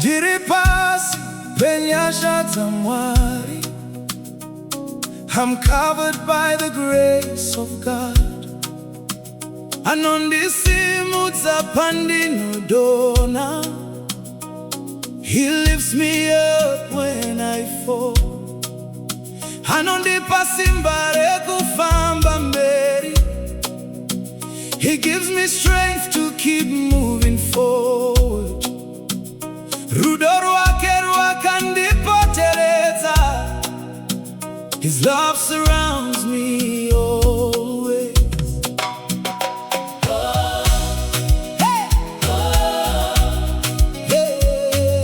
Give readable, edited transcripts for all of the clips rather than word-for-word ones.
Ndiri Pasi PeNyasha tamwari. I'm covered by the grace of God. Anondisimuza pandinodona. He lifts me up when I fall. Anondipasimbare kufamba mberi. He gives me strength to keep moving forward. Rudo rwake rwakandipotereza. His love surrounds me always. Hey! Hey!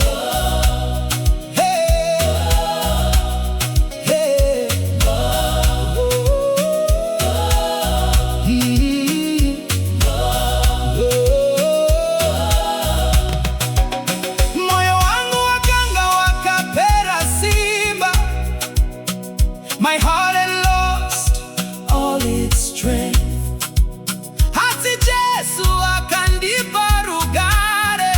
Hey! Moyo wangu wakanga wakapera simba. My heart had lost all its strength. Hati Jesu akandipa rugare,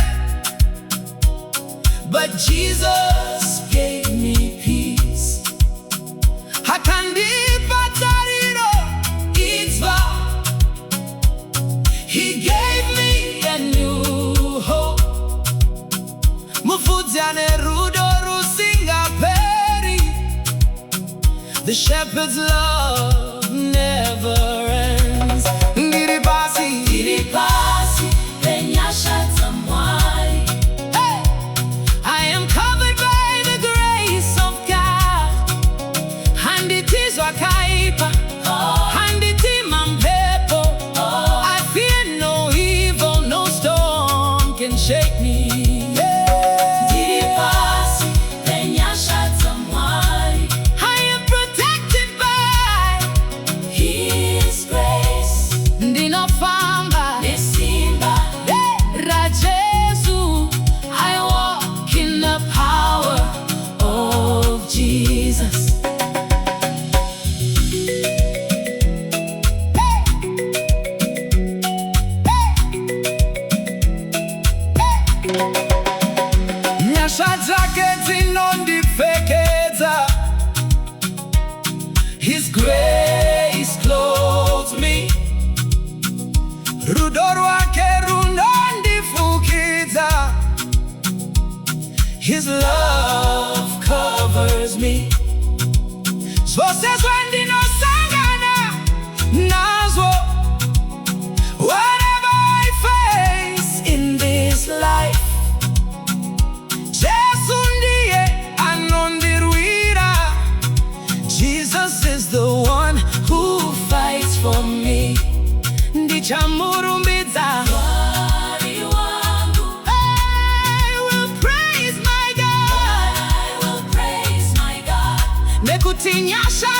but Jesus gave me peace. Akandipa tariro itva. He gave me a new hope. Mufudzane rudo rusinga peri. The shepherd's love never ends. Ndiri Pasi PeNyasha tamwari. Hey! I am covered by the grace of God. Handitizwa kaipa, handitima mpepo. I fear no evil, no storm can shake me. Ndiri Pasi PeNyasha tamwari. Ndinofamba nesimba ra Jesu. I walk in the power of Jesus. Nyasha zake zinondipfekedza. His grace clothes me. Rudo rwake runondifukidza. His love covers me. Zvose zvandinosangana nazvo, whatever I face in this life, Jesu ndiye anondirwira. Jesus is the one who fights for me. Ndichamurumbidza Mwari wangu. I will praise my God. I will praise my God. Nekuti Nyasha